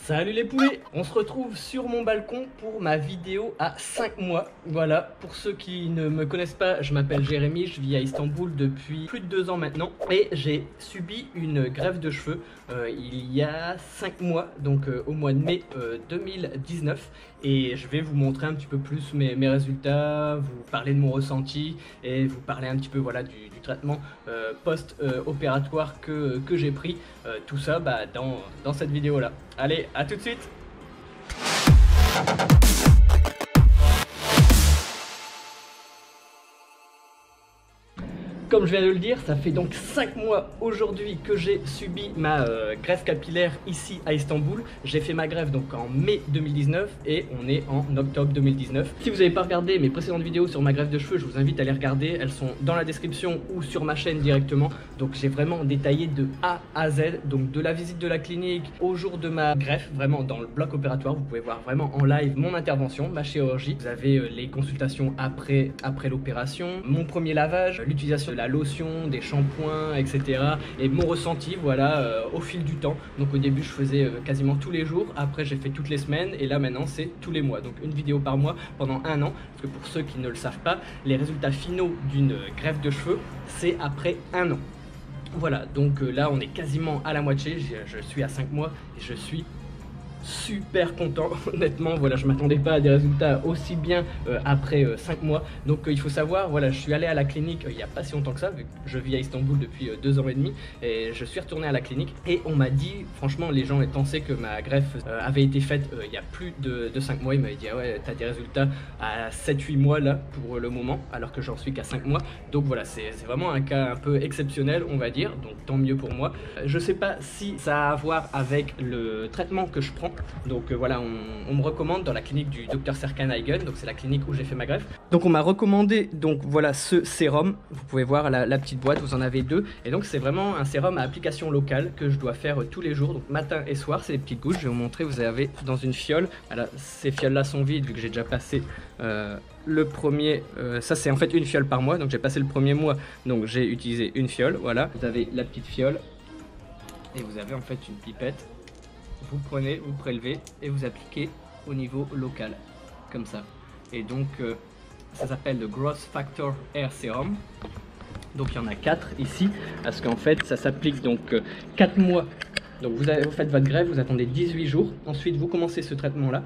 Salut les poulets, on se retrouve sur mon balcon pour ma vidéo à 5 mois. Voilà, pour ceux qui ne me connaissent pas, je m'appelle Jérémy, je vis à Istanbul depuis plus de 2 ans maintenant. Et j'ai subi une greffe de cheveux il y a 5 mois, donc au mois de mai 2019. Et je vais vous montrer un petit peu plus mes résultats, vous parler de mon ressenti et vous parler un petit peu voilà, du traitement post-opératoire que j'ai pris. Tout ça dans cette vidéo là. Allez, à tout de suite. Comme je viens de le dire, ça fait donc 5 mois aujourd'hui que j'ai subi ma greffe capillaire ici à Istanbul. J'ai fait ma greffe donc en mai 2019 et on est en octobre 2019. Si vous n'avez pas regardé mes précédentes vidéos sur ma greffe de cheveux, je vous invite à les regarder. Elles sont dans la description ou sur ma chaîne directement. Donc j'ai vraiment détaillé de A à Z, donc de la visite de la clinique au jour de ma greffe, vraiment dans le bloc opératoire. Vous pouvez voir vraiment en live mon intervention, ma chirurgie. Vous avez les consultations après l'opération, mon premier lavage, l'utilisation de la lotion, des shampoings, etc. Et mon ressenti, voilà, au fil du temps. Donc au début, je faisais quasiment tous les jours. Après, j'ai fait toutes les semaines. Et là, maintenant, c'est tous les mois. Donc une vidéo par mois pendant 1 an. Parce que pour ceux qui ne le savent pas, les résultats finaux d'une greffe de cheveux, c'est après 1 an. Voilà, donc là, on est quasiment à la moitié. Je suis à 5 mois et je suis super content. Honnêtement, voilà, je m'attendais pas à des résultats aussi bien après 5 mois. Donc il faut savoir, voilà, je suis allé à la clinique il n'y a pas si longtemps que ça, vu que je vis à Istanbul depuis 2 ans et demi, et je suis retourné à la clinique et on m'a dit, franchement, les gens pensaient que ma greffe avait été faite il y a plus de 5 mois. Ils m'avaient dit, ah ouais, t'as des résultats à 7-8 mois là pour le moment, alors que j'en suis qu'à 5 mois. Donc voilà, c'est vraiment un cas un peu exceptionnel, on va dire, donc tant mieux pour moi. Je sais pas si ça a à voir avec le traitement que je prends. Donc voilà, on me recommande dans la clinique du Dr Serkan Aygün, donc c'est la clinique où j'ai fait ma greffe. Donc on m'a recommandé donc voilà ce sérum. Vous pouvez voir la petite boîte, vous en avez 2. Et donc c'est vraiment un sérum à application locale que je dois faire tous les jours, donc matin et soir. C'est des petites gouttes, je vais vous montrer. Vous avez dans une fiole. Voilà, ces fioles là sont vides vu que j'ai déjà passé le premier. Ça c'est en fait une fiole par mois, donc j'ai passé le premier mois, donc j'ai utilisé une fiole. Voilà, vous avez la petite fiole et vous avez en fait une pipette. Vous prenez, vous prélevez et vous appliquez au niveau local, comme ça. Et donc, ça s'appelle le Growth Factor Hair Serum. Donc, il y en a 4 ici, parce qu'en fait, ça s'applique donc 4 mois. Donc, vous faites votre greffe, vous attendez 18 jours. Ensuite, vous commencez ce traitement-là.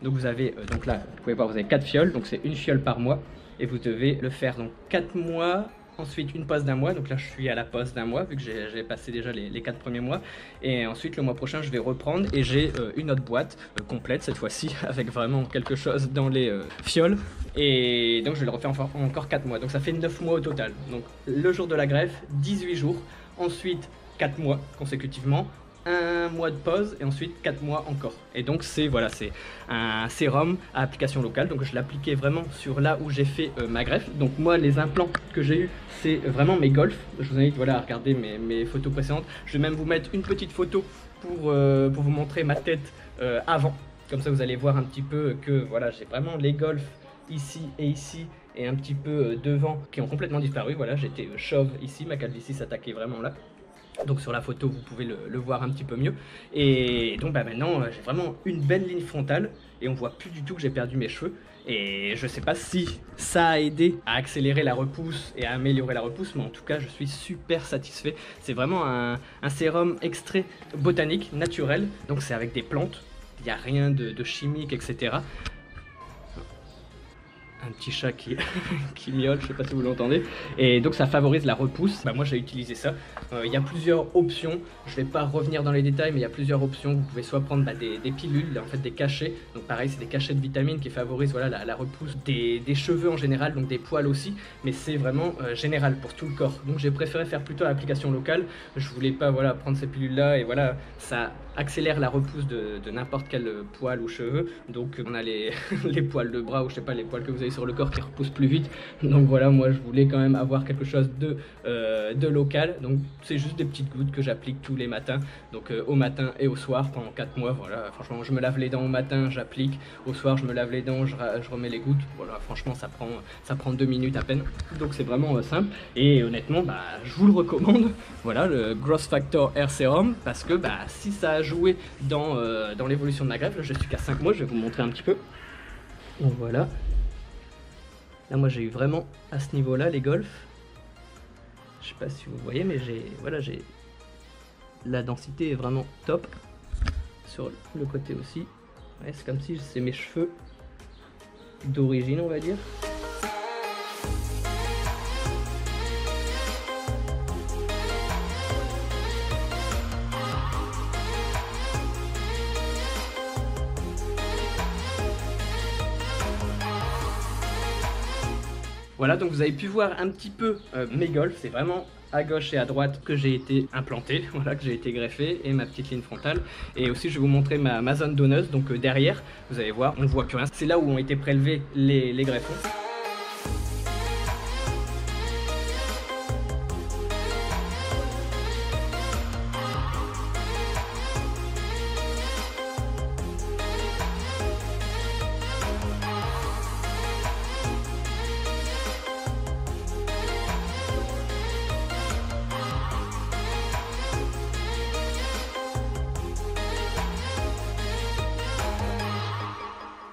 Donc, vous avez, donc là, vous pouvez voir, vous avez 4 fioles. Donc, c'est une fiole par mois. Et vous devez le faire donc 4 mois. Ensuite une pause d'1 mois, donc là je suis à la pause d'1 mois vu que j'ai passé déjà les 4 premiers mois. Et ensuite le mois prochain je vais reprendre et j'ai une autre boîte complète cette fois-ci avec vraiment quelque chose dans les fioles. Et donc je vais le refaire encore 4 mois, donc ça fait 9 mois au total. Donc le jour de la greffe, 18 jours, ensuite 4 mois consécutivement, 1 mois de pause et ensuite 4 mois encore. Et donc c'est voilà, c'est un sérum à application locale. Donc je l'appliquais vraiment sur là où j'ai fait ma greffe. Donc moi les implants que j'ai eu c'est vraiment mes golfs. Je vous invite voilà, à regarder mes photos précédentes. Je vais même vous mettre une petite photo pour vous montrer ma tête avant. Comme ça vous allez voir un petit peu que voilà, j'ai vraiment les golfs ici et ici et un petit peu devant qui ont complètement disparu. Voilà, j'étais chauve ici, ma calvitie s'attaquait vraiment là. Donc sur la photo vous pouvez le voir un petit peu mieux. Et donc maintenant j'ai vraiment une belle ligne frontale et on voit plus du tout que j'ai perdu mes cheveux. Et je sais pas si ça a aidé à accélérer la repousse et à améliorer la repousse, mais en tout cas je suis super satisfait. C'est vraiment un sérum extrait botanique, naturel, donc c'est avec des plantes, il n'y a rien de chimique, etc. Un petit chat qui miaule, je sais pas si vous l'entendez. Et donc ça favorise la repousse. Moi j'ai utilisé ça. Il y a plusieurs options. Je vais pas revenir dans les détails, mais il y a plusieurs options. Vous pouvez soit prendre des pilules, en fait des cachets. Donc pareil, c'est des cachets de vitamines qui favorisent voilà, la repousse des cheveux en général, donc des poils aussi. Mais c'est vraiment général pour tout le corps. Donc j'ai préféré faire plutôt l'application locale. Je voulais pas voilà, prendre ces pilules là et voilà, ça accélère la repousse de n'importe quel poil ou cheveux. Donc on a les poils de bras ou je sais pas, les poils que vous avez avez sur le corps qui repousse plus vite. Donc voilà, moi je voulais quand même avoir quelque chose de local. Donc c'est juste des petites gouttes que j'applique tous les matins. Donc au matin et au soir pendant 4 mois. Voilà, franchement je me lave les dents au matin, j'applique. Au soir je me lave les dents, je remets les gouttes. Voilà, franchement ça prend 2 minutes à peine. Donc c'est vraiment simple. Et honnêtement, bah, je vous le recommande. Voilà, le Growth Factor Hair Serum. Parce que bah, si ça a joué dans l'évolution de ma greffe, là, je suis qu'à 5 mois, je vais vous montrer un petit peu. Donc voilà. Là moi j'ai eu vraiment à ce niveau là les golfs. Je sais pas si vous voyez, mais voilà, la densité est vraiment top. Sur le côté aussi. Ouais, c'est comme si c'est mes cheveux d'origine, on va dire. Voilà, donc vous avez pu voir un petit peu mes golfs, c'est vraiment à gauche et à droite que j'ai été implanté, voilà, que j'ai été greffé, et ma petite ligne frontale. Et aussi je vais vous montrer ma zone donneuse, donc derrière, vous allez voir, on ne voit plus rien. C'est là où ont été prélevés les greffons.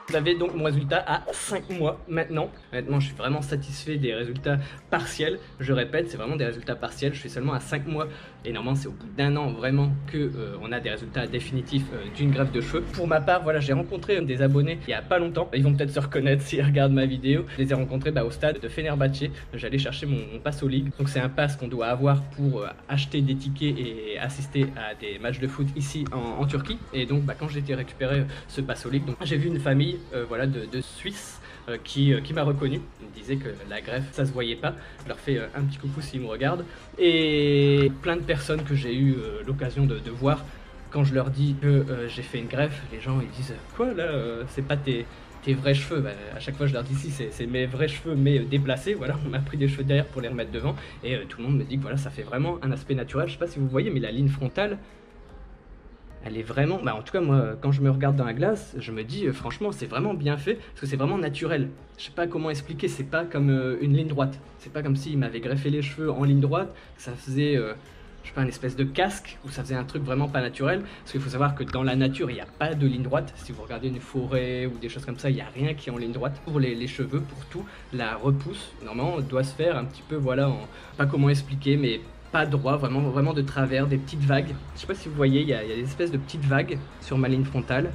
Vous avez donc mon résultat à 5 mois maintenant. Honnêtement, je suis vraiment satisfait des résultats partiels. Je répète, c'est vraiment des résultats partiels. Je suis seulement à 5 mois. Et normalement, c'est au bout d'un an vraiment que on a des résultats définitifs d'une greffe de cheveux. Pour ma part, voilà, j'ai rencontré des abonnés il y a pas longtemps. Ils vont peut-être se reconnaître s'ils regardent ma vidéo. Je les ai rencontrés au stade de Fenerbahçe. J'allais chercher mon pass au League. Donc c'est un pass qu'on doit avoir pour acheter des tickets et assister à des matchs de foot ici en Turquie. Et donc quand j'ai été récupérer ce pass au League, j'ai vu une famille voilà, de Suisse qui m'a reconnu. Ils me disaient que la greffe ça se voyait pas. Je leur fais un petit coucou s'ils me regardent. Et plein de personnes que j'ai eu l'occasion de voir, quand je leur dis que j'ai fait une greffe, les gens ils disent quoi là, c'est pas tes vrais cheveux. Bah, à chaque fois je leur dis si, c'est mes vrais cheveux mais déplacés. Voilà, on m'a pris des cheveux derrière pour les remettre devant. Et tout le monde me dit que voilà, ça fait vraiment un aspect naturel. Je sais pas si vous voyez, mais la ligne frontale, elle est vraiment, en tout cas moi quand je me regarde dans la glace, je me dis franchement c'est vraiment bien fait, parce que c'est vraiment naturel. Je sais pas comment expliquer, c'est pas comme une ligne droite. C'est pas comme s'il m'avait greffé les cheveux en ligne droite, que ça faisait, je sais pas, une espèce de casque, où ça faisait un truc vraiment pas naturel. Parce qu'il faut savoir que dans la nature il n'y a pas de ligne droite. Si vous regardez une forêt ou des choses comme ça, il n'y a rien qui est en ligne droite. Pour les cheveux, pour tout, la repousse, normalement doit se faire un petit peu, voilà, pas comment expliquer, mais pas droit, vraiment de travers, des petites vagues. Je sais pas si vous voyez, il y a des espèces de petites vagues sur ma ligne frontale.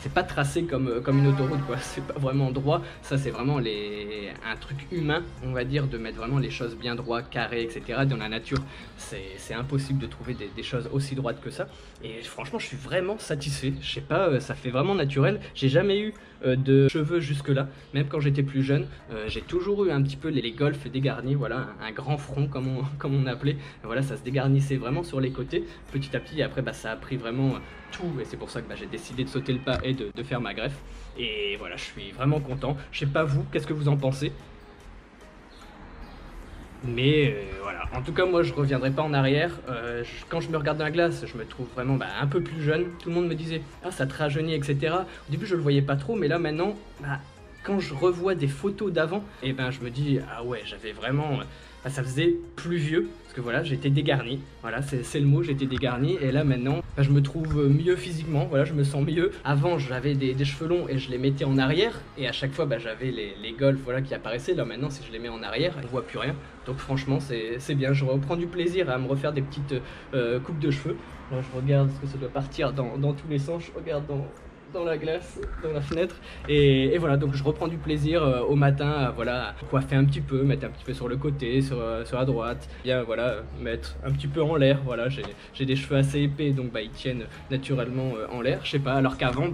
C'est pas tracé comme une autoroute, quoi. C'est pas vraiment droit. Ça c'est vraiment un truc humain, on va dire, de mettre vraiment les choses bien droites, carrées, etc. Dans la nature, c'est impossible de trouver des choses aussi droites que ça. Et franchement, je suis vraiment satisfait. Je sais pas, ça fait vraiment naturel. J'ai jamais eu de cheveux jusque là, même quand j'étais plus jeune. J'ai toujours eu un petit peu les golfs dégarnis, voilà, un grand front comme on appelait. Voilà, ça se dégarnissait vraiment sur les côtés petit à petit. Et après ça a pris vraiment tout, et c'est pour ça que j'ai décidé de sauter le pas et de faire ma greffe. Et voilà, je suis vraiment content. Je sais pas vous, qu'est-ce que vous en pensez? Mais voilà, en tout cas moi je reviendrai pas en arrière. Quand je me regarde dans la glace, je me trouve vraiment un peu plus jeune. Tout le monde me disait ah ça te rajeunit, etc. Au début je le voyais pas trop, mais là maintenant quand je revois des photos d'avant, et je me dis ah ouais, j'avais vraiment, ça faisait plus vieux, parce que voilà, j'étais dégarni, voilà, c'est le mot, j'étais dégarni. Et là maintenant je me trouve mieux physiquement, voilà, je me sens mieux. Avant j'avais des cheveux longs et je les mettais en arrière, et à chaque fois j'avais les golfs, voilà, qui apparaissaient. Là maintenant si je les mets en arrière, on voit plus rien. Donc franchement c'est bien, je reprends du plaisir à me refaire des petites coupes de cheveux. Là je regarde, parce que ça doit partir dans tous les sens, je regarde dans la glace, dans la fenêtre, et voilà, donc je reprends du plaisir au matin, voilà, coiffer un petit peu, mettre un petit peu sur le côté, sur la droite, bien voilà, mettre un petit peu en l'air. Voilà, j'ai des cheveux assez épais, donc ils tiennent naturellement en l'air, je sais pas, alors qu'avant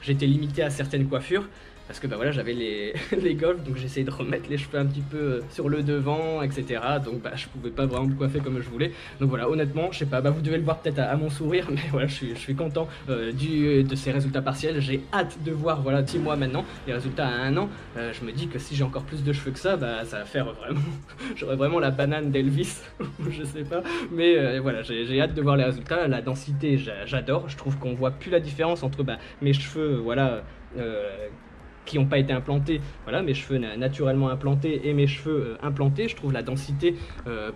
j'étais limité à certaines coiffures. parce que bah voilà, j'avais les, les golfs, donc j'essayais de remettre les cheveux un petit peu sur le devant, etc. Donc bah je pouvais pas vraiment me coiffer comme je voulais. Donc voilà, honnêtement, je sais pas, bah vous devez le voir peut-être à mon sourire, mais voilà, je suis content de ces résultats partiels. J'ai hâte de voir, voilà, 6 mois maintenant, les résultats à 1 an. Je me dis que si j'ai encore plus de cheveux que ça, bah ça va faire vraiment, j'aurais vraiment la banane d'Elvis, je sais pas, mais voilà, j'ai hâte de voir les résultats. La densité, j'adore, je trouve qu'on voit plus la différence entre bah, mes cheveux, voilà, qui n'ont pas été implantés, voilà, mes cheveux naturellement implantés et mes cheveux implantés. Je trouve la densité,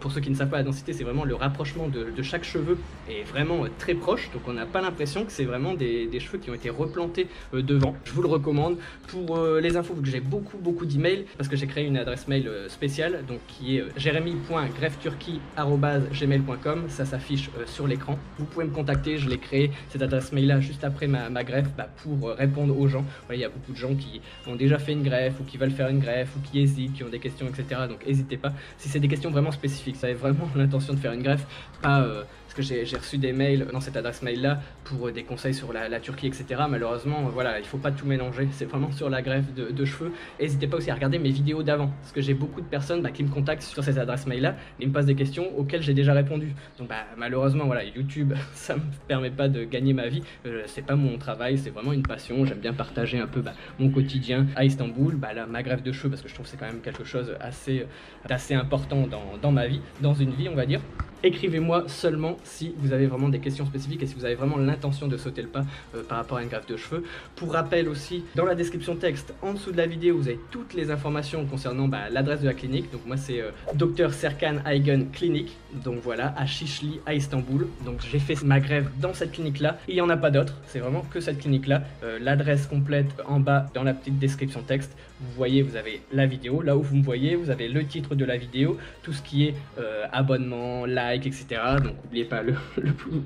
pour ceux qui ne savent pas, la densité c'est vraiment le rapprochement de chaque cheveu est vraiment très proche, donc on n'a pas l'impression que c'est vraiment des cheveux qui ont été replantés devant. Je vous le recommande. Pour les infos, vu que j'ai beaucoup d'emails, parce que j'ai créé une adresse mail spéciale, donc qui est jeremy.greffturquie@gmail.com, ça s'affiche sur l'écran. Vous pouvez me contacter, je l'ai créé cette adresse mail là juste après ma greffe, bah, pour répondre aux gens. Voilà, il y a beaucoup de gens qui ont déjà fait une greffe ou qui veulent faire une greffe ou qui hésitent, qui ont des questions, etc. Donc n'hésitez pas. Si c'est des questions vraiment spécifiques, ça avez vraiment l'intention de faire une greffe, pas parce que j'ai reçu des mails dans cette adresse mail là pour des conseils sur la Turquie, etc. Malheureusement, voilà, il faut pas tout mélanger. C'est vraiment sur la greffe de cheveux. N'hésitez pas aussi à regarder mes vidéos d'avant, parce que j'ai beaucoup de personnes bah, qui me contactent sur cette adresse mail là et me posent des questions auxquelles j'ai déjà répondu. Donc bah, malheureusement, voilà, YouTube, ça me permet pas de gagner ma vie. C'est pas mon travail, c'est vraiment une passion. J'aime bien partager un peu bah, mon quotidien à Istanbul, bah, là, ma greffe de cheveux, parce que je trouve que c'est quand même quelque chose d'assez important dans ma vie, dans une vie, on va dire. Écrivez-moi seulement si vous avez vraiment des questions spécifiques et si vous avez vraiment l'intention de sauter le pas par rapport à une greffe de cheveux. Pour rappel aussi, dans la description texte, en dessous de la vidéo, vous avez toutes les informations concernant bah, l'adresse de la clinique. Donc moi c'est Dr Serkan Aygun Clinic, donc voilà, à Şişli, à Istanbul. Donc j'ai fait ma greffe dans cette clinique là, il n'y en a pas d'autre, c'est vraiment que cette clinique là. L'adresse complète en bas dans la petite description texte. Vous voyez, vous avez la vidéo, là où vous me voyez, vous avez le titre de la vidéo, tout ce qui est abonnement, like, etc. Donc n'oubliez pas le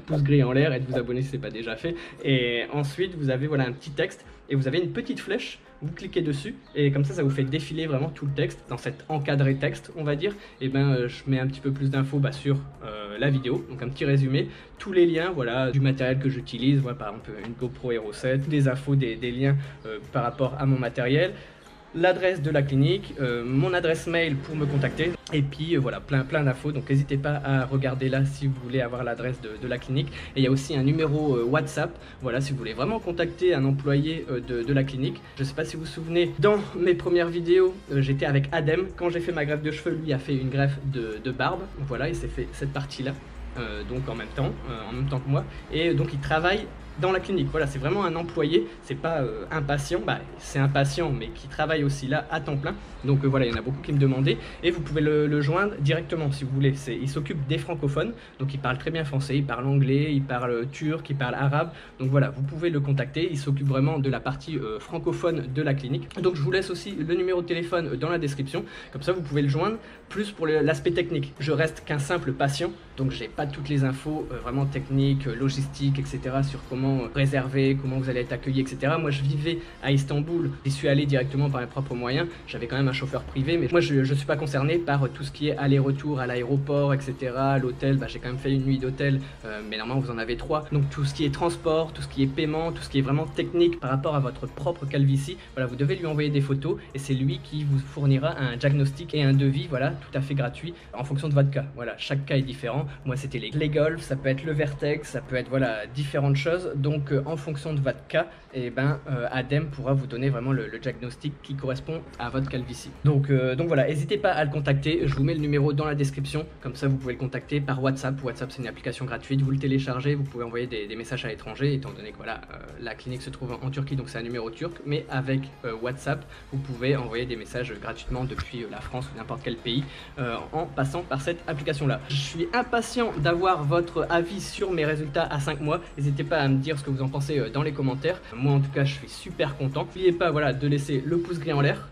pouce gris en l'air et de vous abonner si ce n'est pas déjà fait. Et ensuite, vous avez voilà, un petit texte et vous avez une petite flèche. Vous cliquez dessus et comme ça vous fait défiler vraiment tout le texte dans cet encadré texte, on va dire. Et ben je mets un petit peu plus d'infos bah, sur la vidéo, donc un petit résumé, tous les liens, voilà, du matériel que j'utilise, voilà, par exemple une GoPro Hero 7, des infos, des liens par rapport à mon matériel, l'adresse de la clinique, mon adresse mail pour me contacter, et puis voilà, plein d'infos. Donc n'hésitez pas à regarder là si vous voulez avoir l'adresse de la clinique. Et il y a aussi un numéro WhatsApp, voilà, si vous voulez vraiment contacter un employé de la clinique. Je sais pas si vous vous souvenez, dans mes premières vidéos, j'étais avec Adem. Quand j'ai fait ma greffe de cheveux, lui a fait une greffe de barbe, voilà, il s'est fait cette partie là, donc en même temps que moi, et donc il travaille dans la clinique. Voilà, c'est vraiment un employé, c'est pas un patient, bah, c'est un patient mais qui travaille aussi là à temps plein. Donc voilà, il y en a beaucoup qui me demandaient et vous pouvez le joindre directement si vous voulez. Il s'occupe des francophones, donc il parle très bien français, il parle anglais, il parle turc, il parle arabe. Donc voilà, vous pouvez le contacter, il s'occupe vraiment de la partie francophone de la clinique. Donc je vous laisse aussi le numéro de téléphone dans la description, comme ça vous pouvez le joindre. Plus pour l'aspect technique, je reste qu'un simple patient, donc j'ai pas toutes les infos vraiment techniques, logistiques, etc. sur comment réserver, comment vous allez être accueilli, etc. Moi je vivais à Istanbul, j'y suis allé directement par mes propres moyens, j'avais quand même un chauffeur privé, mais moi je suis pas concerné par tout ce qui est aller-retour à l'aéroport, etc. L'hôtel, bah, j'ai quand même fait une nuit d'hôtel, mais normalement vous en avez 3. Donc tout ce qui est transport, tout ce qui est paiement, tout ce qui est vraiment technique par rapport à votre propre calvitie, voilà, vous devez lui envoyer des photos et c'est lui qui vous fournira un diagnostic et un devis, voilà, tout à fait gratuit en fonction de votre cas. Voilà, chaque cas est différent. Moi c'était les golfs, ça peut être le vertex, ça peut être voilà différentes choses. Donc en fonction de votre cas, et ben Adem pourra vous donner vraiment le diagnostic qui correspond à votre calvitie. Donc voilà, n'hésitez pas à le contacter. Je vous mets le numéro dans la description, comme ça vous pouvez le contacter par WhatsApp. WhatsApp c'est une application gratuite, vous le téléchargez, vous pouvez envoyer des messages à l'étranger, étant donné que voilà la clinique se trouve en Turquie, donc c'est un numéro turc, mais avec WhatsApp vous pouvez envoyer des messages gratuitement depuis la France ou n'importe quel pays en passant par cette application là. Je suis impatient d'avoir votre avis sur mes résultats à 5 mois. N'hésitez pas à me dire ce que vous en pensez dans les commentaires. Moi en tout cas je suis super content. N'oubliez pas voilà, de laisser le pouce gris en l'air.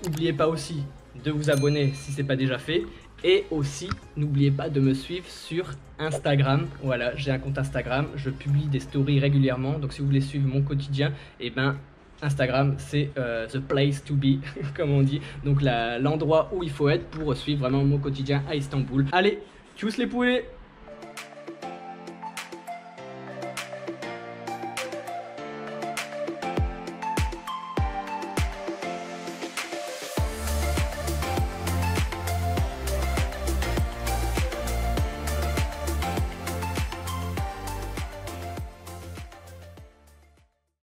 N'oubliez pas aussi de vous abonner si ce n'est pas déjà fait. Et aussi n'oubliez pas de me suivre sur Instagram. Voilà, j'ai un compte Instagram, je publie des stories régulièrement. Donc si vous voulez suivre mon quotidien, et ben Instagram c'est the place to be comme on dit. Donc l'endroit où il faut être pour suivre vraiment mon quotidien à Istanbul. Allez, tchuss les poulets!